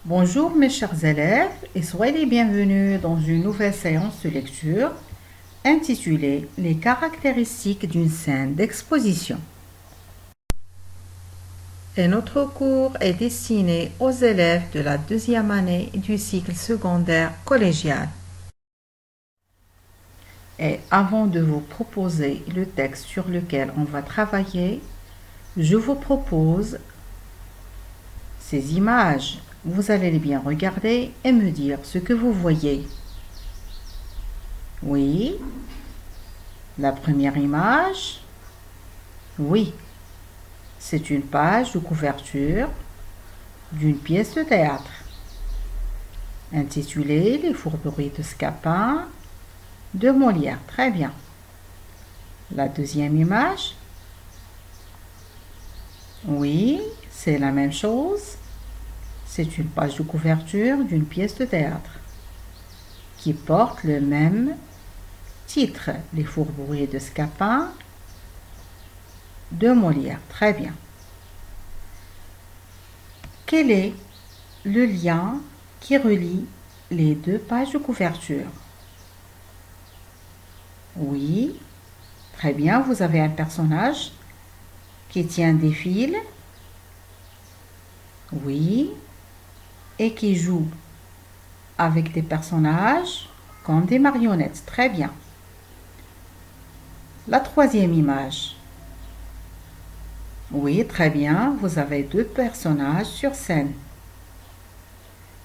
Bonjour mes chers élèves et soyez les bienvenus dans une nouvelle séance de lecture intitulée Les caractéristiques d'une scène d'exposition. Et notre cours est destiné aux élèves de la deuxième année du cycle secondaire collégial. Et avant de vous proposer le texte sur lequel on va travailler, je vous propose ces images. Vous allez les bien regarder et me dire ce que vous voyez. Oui, la première image. Oui, c'est une page de couverture d'une pièce de théâtre intitulée Les fourberies de Scapin de Molière. Très bien. La deuxième image. Oui, c'est la même chose. C'est une page de couverture d'une pièce de théâtre qui porte le même titre, Les fourberies de Scapin de Molière. Très bien. Quel est le lien qui relie les deux pages de couverture? Oui, très bien, vous avez un personnage qui tient des fils, oui, et qui joue avec des personnages comme des marionnettes. Très bien. La troisième image. Oui, très bien, vous avez deux personnages sur scène.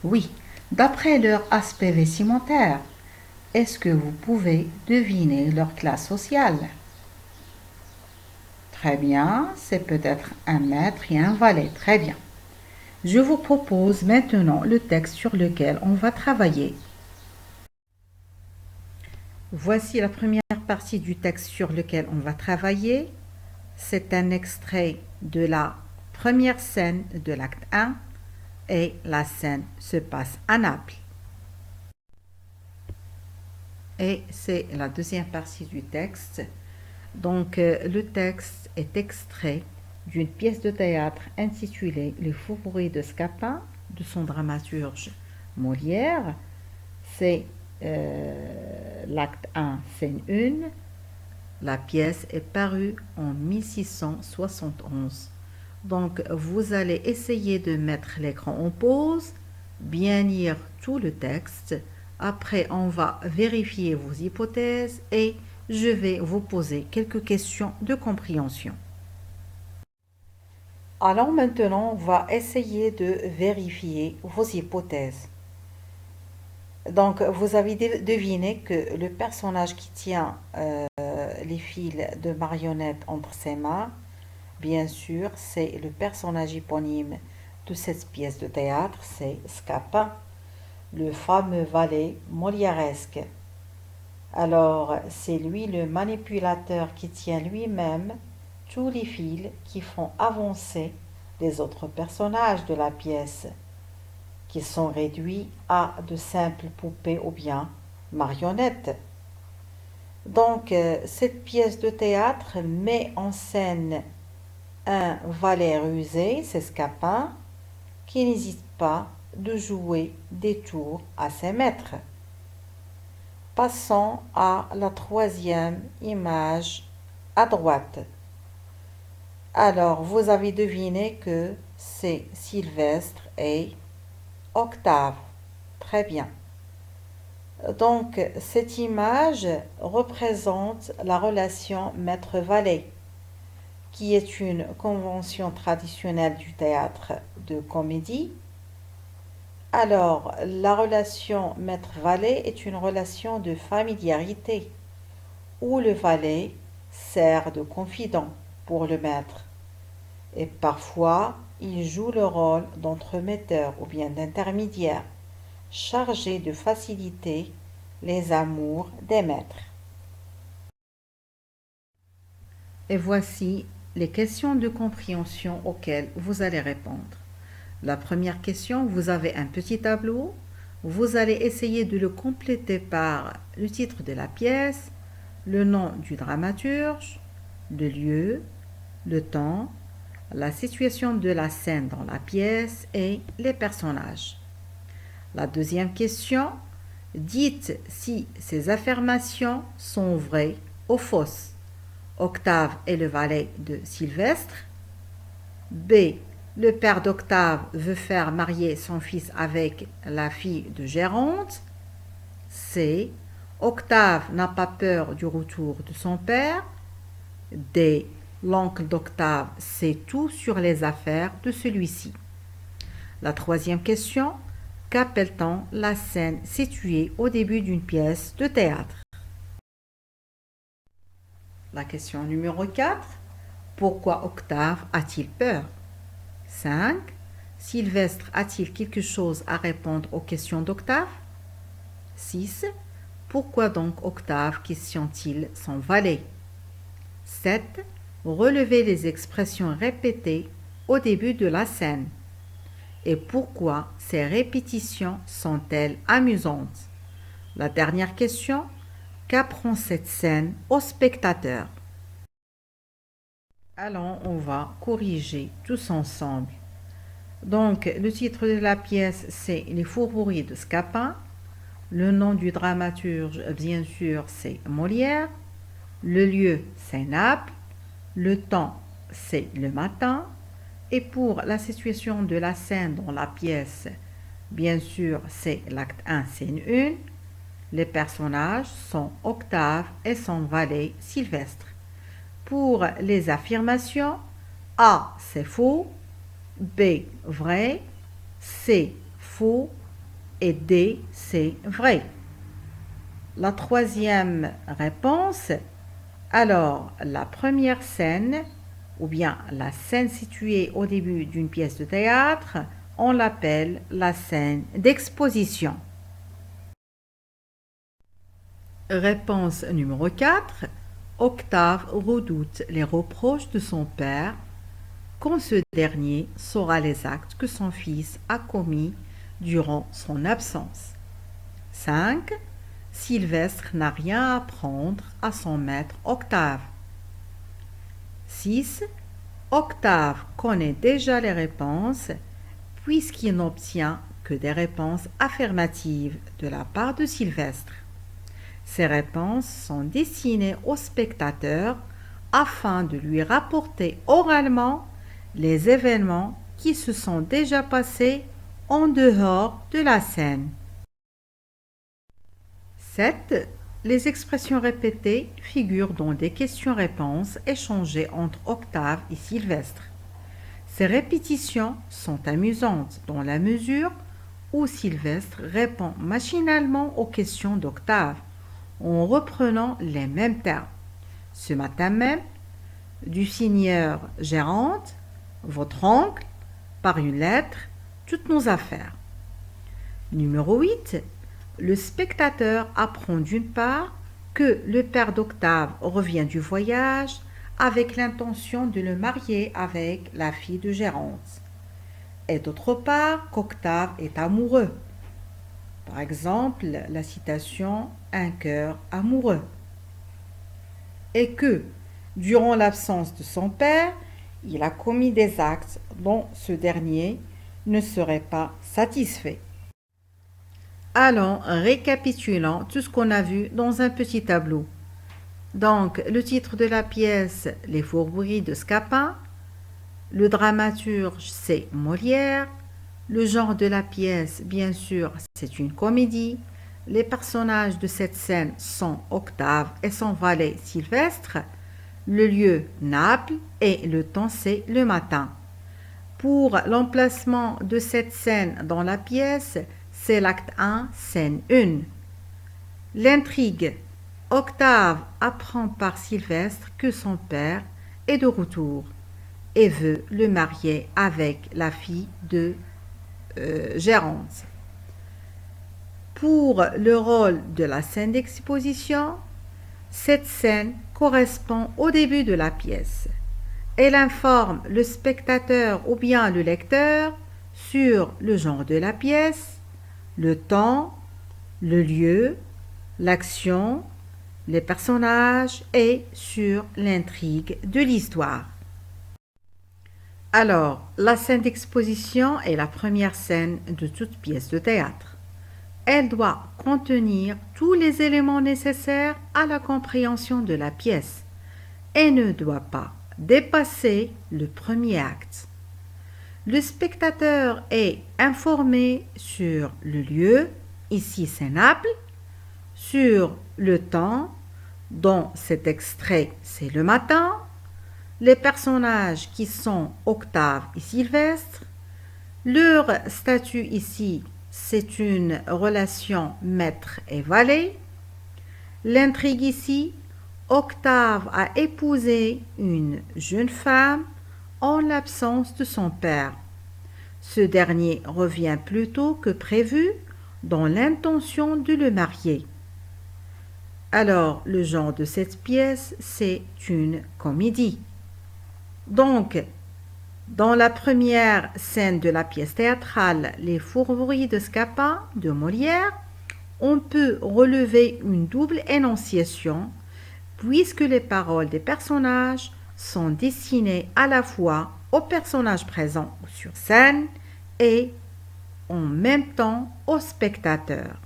Oui, d'après leur aspect vestimentaire, est-ce que vous pouvez deviner leur classe sociale? Très bien, c'est peut-être un maître et un valet. Très bien. Je vous propose maintenant le texte sur lequel on va travailler. Voici la première partie du texte sur lequel on va travailler. C'est un extrait de la première scène de l'acte 1 et la scène se passe à Naples. Et c'est la deuxième partie du texte. Donc le texte est extrait d'une pièce de théâtre intitulée Les fourberies de Scapin de son dramaturge Molière. C'est l'acte 1, scène 1. La pièce est parue en 1671. Donc vous allez essayer de mettre l'écran en pause, bien lire tout le texte. Après, on va vérifier vos hypothèses et je vais vous poser quelques questions de compréhension. Alors maintenant, on va essayer de vérifier vos hypothèses. Donc, vous avez deviné que le personnage qui tient les fils de marionnette entre ses mains, bien sûr, c'est le personnage éponyme de cette pièce de théâtre, c'est Scapin, le fameux valet molièresque. Alors, c'est lui le manipulateur qui tient lui-même tous les fils qui font avancer les autres personnages de la pièce, qui sont réduits à de simples poupées ou bien marionnettes. Donc, cette pièce de théâtre met en scène un valet rusé, c'est Scapin, qui n'hésite pas de jouer des tours à ses maîtres. Passons à la troisième image à droite. Alors, vous avez deviné que c'est Sylvestre et Octave. Très bien. Donc, cette image représente la relation maître-valet, qui est une convention traditionnelle du théâtre de comédie. Alors, la relation maître-valet est une relation de familiarité, où le valet sert de confident pour le maître. Et parfois, il joue le rôle d'entremetteur ou bien d'intermédiaire, chargé de faciliter les amours des maîtres. Et voici les questions de compréhension auxquelles vous allez répondre. La première question, vous avez un petit tableau. Vous allez essayer de le compléter par le titre de la pièce, le nom du dramaturge, le lieu, le temps, la situation de la scène dans la pièce et les personnages. La deuxième question, dites si ces affirmations sont vraies ou fausses. Octave est le valet de Sylvestre. B. Le père d'Octave veut faire marier son fils avec la fille de Géronte. C. Octave n'a pas peur du retour de son père. D. L'oncle d'Octave sait tout sur les affaires de celui-ci. La troisième question, qu'appelle-t-on la scène située au début d'une pièce de théâtre? La question numéro 4, pourquoi Octave a-t-il peur? 5. Sylvestre a-t-il quelque chose à répondre aux questions d'Octave? 6. Pourquoi donc Octave questionne-t-il son valet? 7. Relevez les expressions répétées au début de la scène. Et pourquoi ces répétitions sont-elles amusantes? La dernière question, qu'apprend cette scène aux spectateurs? Alors, on va corriger tous ensemble. Donc, le titre de la pièce, c'est Les fourberies de Scapin. Le nom du dramaturge, bien sûr, c'est Molière. Le lieu, c'est Naples. Le temps, c'est le matin. Et pour la situation de la scène dans la pièce, bien sûr, c'est l'acte 1, scène 1. Les personnages sont Octave et son valet Sylvestre. Pour les affirmations, A, c'est faux, B, vrai, C, faux et D, c'est vrai. La troisième réponse, alors la première scène, ou bien la scène située au début d'une pièce de théâtre, on l'appelle la scène d'exposition. Réponse numéro 4. Octave redoute les reproches de son père quand ce dernier saura les actes que son fils a commis durant son absence. 5. Sylvestre n'a rien à apprendre à son maître Octave. 6. Octave connaît déjà les réponses puisqu'il n'obtient que des réponses affirmatives de la part de Sylvestre. Ces réponses sont destinées au spectateur afin de lui rapporter oralement les événements qui se sont déjà passés en dehors de la scène. 7. Les expressions répétées figurent dans des questions-réponses échangées entre Octave et Sylvestre. Ces répétitions sont amusantes dans la mesure où Sylvestre répond machinalement aux questions d'Octave en reprenant les mêmes termes. Ce matin même, du seigneur Géronte, votre oncle, par une lettre, toutes nos affaires. Numéro 8. Le spectateur apprend d'une part que le père d'Octave revient du voyage avec l'intention de le marier avec la fille de Géronte, et d'autre part qu'Octave est amoureux. Par exemple, la citation « un cœur amoureux » et que, durant l'absence de son père, il a commis des actes dont ce dernier ne serait pas satisfait. Allons, récapitulons tout ce qu'on a vu dans un petit tableau. Donc, le titre de la pièce, Les fourberies de Scapin. Le dramaturge, c'est Molière. Le genre de la pièce, bien sûr, c'est une comédie. Les personnages de cette scène sont Octave et son valet Sylvestre. Le lieu, Naples, et le temps, c'est le matin. Pour l'emplacement de cette scène dans la pièce, c'est l'acte 1, scène 1. L'intrigue. Octave apprend par Sylvestre que son père est de retour et veut le marier avec la fille de Géronte. Pour le rôle de la scène d'exposition, cette scène correspond au début de la pièce. Elle informe le spectateur ou bien le lecteur sur le genre de la pièce, le temps, le lieu, l'action, les personnages et sur l'intrigue de l'histoire. Alors, la scène d'exposition est la première scène de toute pièce de théâtre. elle doit contenir tous les éléments nécessaires à la compréhension de la pièce et ne doit pas dépasser le premier acte. Le spectateur est informé sur le lieu, ici c'est Naples, sur le temps, dont cet extrait c'est le matin, les personnages qui sont Octave et Sylvestre, leur statut ici c'est une relation maître et valet, l'intrigue ici, Octave a épousé une jeune femme en l'absence de son père. Ce dernier revient plus tôt que prévu dans l'intention de le marier. Alors, le genre de cette pièce, c'est une comédie. Donc, dans la première scène de la pièce théâtrale Les Fourberies de Scapin de Molière, on peut relever une double énonciation puisque les paroles des personnages sont destinées à la fois aux personnages présents sur scène et en même temps aux spectateurs.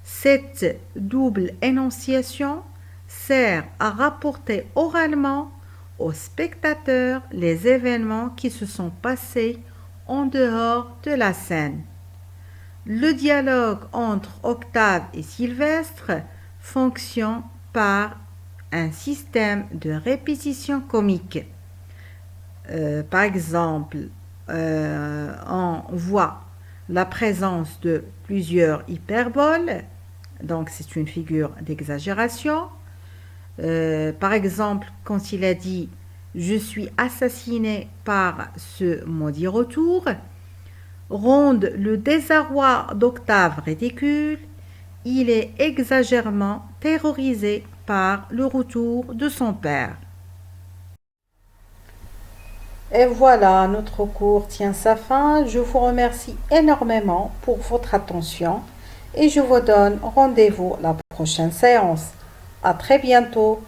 Cette double énonciation sert à rapporter oralement aux spectateurs les événements qui se sont passés en dehors de la scène. Le dialogue entre Octave et Sylvestre fonctionne par un système de répétition comique. Par exemple, on voit la présence de plusieurs hyperboles, donc c'est une figure d'exagération. Par exemple, quand il a dit « je suis assassiné par ce maudit retour », rendent le désarroi d'Octave ridicule, il est exagérément terrorisé par le retour de son père. Et voilà, notre cours tient sa fin. Je vous remercie énormément pour votre attention et je vous donne rendez-vous à la prochaine séance. À très bientôt.